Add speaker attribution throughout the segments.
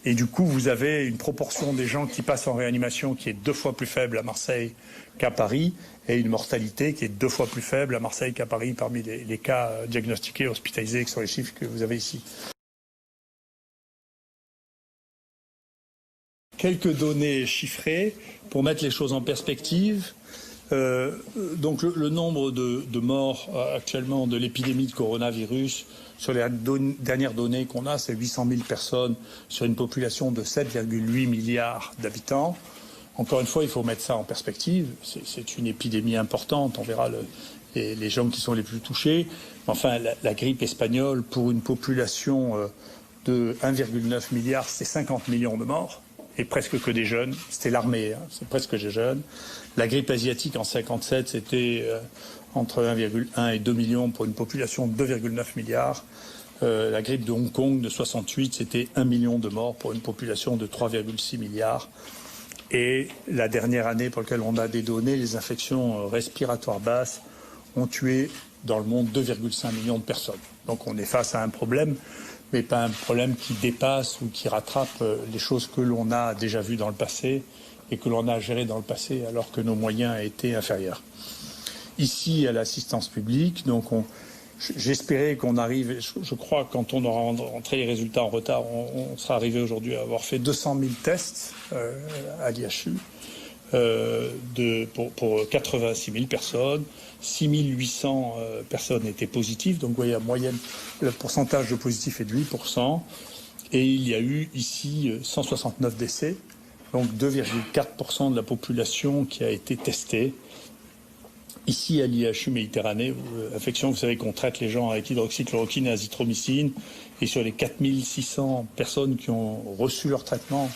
Speaker 1: Et du coup, vous avez une proportion des gens qui passent en réanimation qui est 2 fois plus faible à Marseille qu'à Paris, et une mortalité qui est 2 fois plus faible à Marseille qu'à Paris parmi les cas diagnostiqués, hospitalisés, qui sont les chiffres que vous avez ici. Quelques données chiffrées pour mettre les choses en perspective. Donc le nombre de morts actuellement de l'épidémie de coronavirus, sur les dernières données qu'on a, c'est 800 000 personnes sur une population de 7,8 milliards d'habitants. Encore une fois, il faut mettre ça en perspective. C'est une épidémie importante. On verra les gens qui sont les plus touchés. Enfin, la grippe espagnole, pour une population de 1,9 milliard, c'est 50 millions de morts. Et presque que des jeunes. C'était l'armée, hein, c'est presque des jeunes. La grippe asiatique en 57, c'était entre 1,1 et 2 millions pour une population de 2,9 milliards. La grippe de Hong Kong de 68, c'était 1 million de morts pour une population de 3,6 milliards. Et la dernière année pour laquelle on a des données, les infections respiratoires basses ont tué dans le monde 2,5 millions de personnes. Donc on est face à un problème, mais pas un problème qui dépasse ou qui rattrape les choses que l'on a déjà vues dans le passé et que l'on a gérées dans le passé alors que nos moyens étaient inférieurs. Ici, à l'assistance publique, donc j'espérais qu'on arrive, je crois que quand on aura rentré les résultats en retard, on sera arrivé aujourd'hui à avoir fait 200 000 tests à l'IHU pour 86 000 personnes. 6 800 personnes étaient positives, donc vous voyez, en moyenne, le pourcentage de positifs est de 8%, et il y a eu ici 169 décès, donc 2,4% de la population qui a été testée. Ici, à l'IHU Méditerranée, infection, vous savez qu'on traite les gens avec hydroxychloroquine et azithromycine, et sur les 4600 personnes qui ont reçu leur traitement,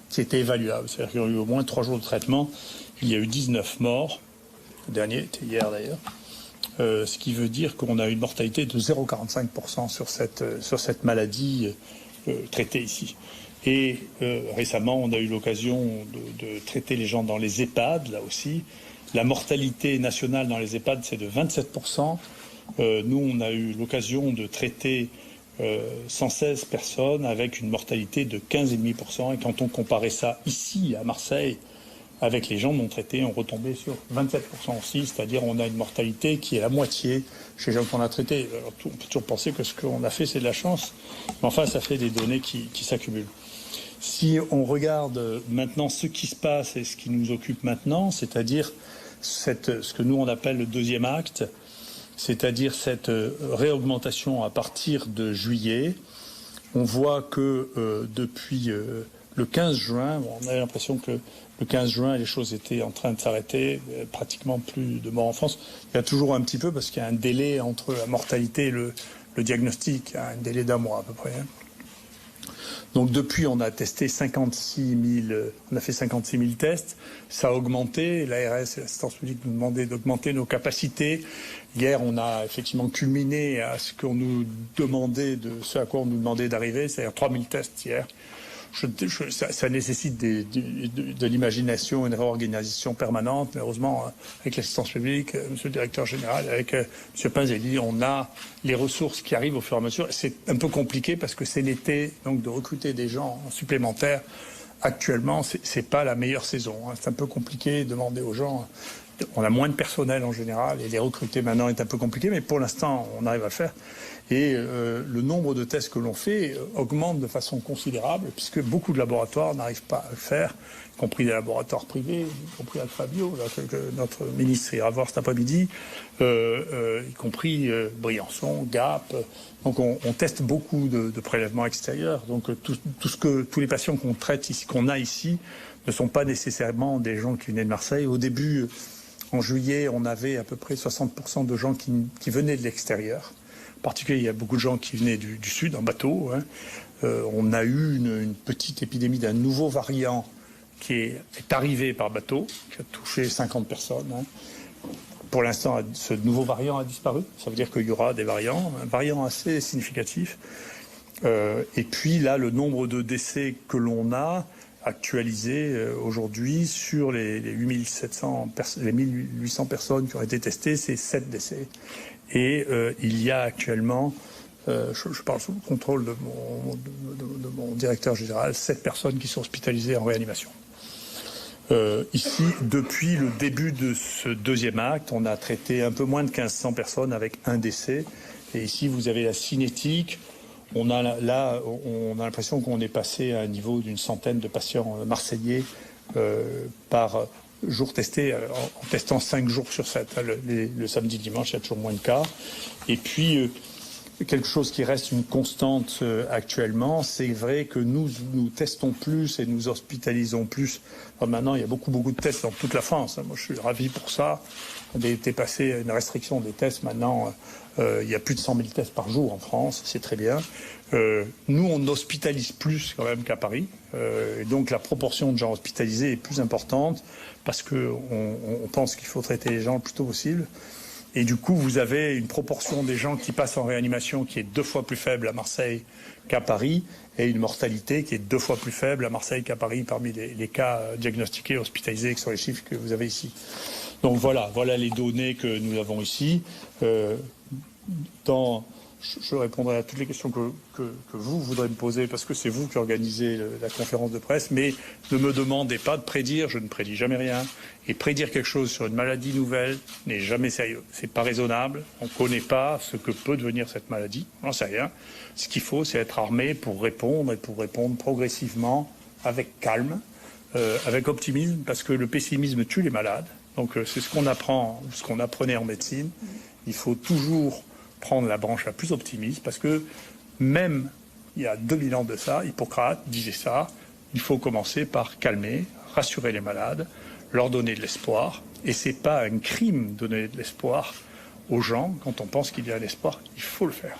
Speaker 1: qui était évaluable, c'est-à-dire qu'il y a eu au moins 3 jours de traitement, il y a eu 19 morts. Le dernier était hier d'ailleurs, ce qui veut dire qu'on a une mortalité de 0,45% sur cette maladie traitée ici. Et récemment, on a eu l'occasion de traiter les gens dans les EHPAD, là aussi. La mortalité nationale dans les EHPAD, c'est de 27%. Nous, on a eu l'occasion de traiter 116 personnes avec une mortalité de 15,5%. Et quand on comparait ça ici, à Marseille, avec les gens non traités, on retombait sur 27% aussi, c'est-à-dire on a une mortalité qui est la moitié chez les gens qu'on a traités. Alors, on peut toujours penser que ce qu'on a fait, c'est de la chance, mais enfin, ça fait des données qui s'accumulent. Si on regarde maintenant ce qui se passe et ce qui nous occupe maintenant, c'est-à-dire ce que nous on appelle le deuxième acte, c'est-à-dire cette réaugmentation à partir de juillet, on voit que depuis le 15 juin, on a l'impression que le 15 juin, les choses étaient en train de s'arrêter, pratiquement plus de morts en France. Il y a toujours un petit peu, parce qu'il y a un délai entre la mortalité et le diagnostic, un délai d'1 mois à peu près. Donc depuis, on a testé 56 000, on a fait 56 000 tests. Ça a augmenté. L'ARS et l'assistance publique nous demandaient d'augmenter nos capacités. Hier, on a effectivement culminé à ce qu'on nous demandait, ce à quoi on nous demandait d'arriver, c'est-à-dire 3 000 tests hier. Ça nécessite de l'imagination, une réorganisation permanente. Mais heureusement, avec l'assistance publique, monsieur le directeur général, avec monsieur Pinzelli, on a les ressources qui arrivent au fur et à mesure. C'est un peu compliqué parce que c'est l'été, donc de recruter des gens supplémentaires. Actuellement, c'est pas la meilleure saison. C'est un peu compliqué de demander aux gens. On a moins de personnel en général et les recruter maintenant est un peu compliqué, mais pour l'instant, on arrive à le faire. Et le nombre de tests que l'on fait augmente de façon considérable, puisque beaucoup de laboratoires n'arrivent pas à le faire, y compris des laboratoires privés, y compris Alphabio, que notre ministre ira voir cet après-midi, y compris Briançon, Gap. Donc on teste beaucoup de prélèvements extérieurs. Donc tous les patients qu'on traite ici, qu'on a ici, ne sont pas nécessairement des gens qui venaient de Marseille. Au début, en juillet, on avait à peu près 60% de gens qui venaient de l'extérieur. En particulier, il y a beaucoup de gens qui venaient du sud en bateau. On a eu une petite épidémie d'un nouveau variant qui est arrivé par bateau, qui a touché 50 personnes. Pour l'instant, ce nouveau variant a disparu. Ça veut dire qu'il y aura des variants, un variant assez significatif. Et puis là, le nombre de décès que l'on a actualisé aujourd'hui sur les 1800 personnes qui ont été testées, c'est 7 décès. Et il y a actuellement je parle sous le contrôle de mon directeur général, 7 personnes qui sont hospitalisées en réanimation. Ici, depuis le début de ce deuxième acte, on a traité un peu moins de 1500 personnes avec un décès. Et ici, vous avez la cinétique. On a l'impression qu'on est passé à un niveau d'une centaine de patients marseillais par jour testé, en testant 5 jours sur 7. Le samedi, dimanche, il y a toujours moins de cas. Et puis, quelque chose qui reste une constante actuellement, c'est vrai que nous testons plus et nous hospitalisons plus. Alors maintenant, il y a beaucoup de tests dans toute la France. Moi, je suis ravi pour ça. On a été passé à une restriction des tests. Maintenant, il y a plus de 100 000 tests par jour en France. C'est très bien. Nous, on hospitalise plus quand même qu'à Paris. Et donc, la proportion de gens hospitalisés est plus importante parce qu'on pense qu'il faut traiter les gens le plus tôt possible. Et du coup, vous avez une proportion des gens qui passent en réanimation qui est 2 fois plus faible à Marseille qu'à Paris, et une mortalité qui est 2 fois plus faible à Marseille qu'à Paris parmi les cas diagnostiqués, hospitalisés, qui sont les chiffres que vous avez ici. Donc voilà les données que nous avons ici. Je répondrai à toutes les questions que vous voudrez me poser, parce que c'est vous qui organisez la conférence de presse, mais ne me demandez pas de prédire, je ne prédis jamais rien. Et prédire quelque chose sur une maladie nouvelle n'est jamais sérieux. C'est pas raisonnable, on ne connaît pas ce que peut devenir cette maladie, on n'en sait rien. Ce qu'il faut, c'est être armé pour répondre, et pour répondre progressivement, avec calme, avec optimisme, parce que le pessimisme tue les malades. Donc c'est ce qu'on apprend, ce qu'on apprenait en médecine. Il faut toujours prendre la branche la plus optimiste, parce que même il y a 2000 ans de ça, Hippocrate disait ça, il faut commencer par calmer, rassurer les malades, leur donner de l'espoir. Et c'est pas un crime de donner de l'espoir aux gens. Quand on pense qu'il y a l'espoir, il faut le faire.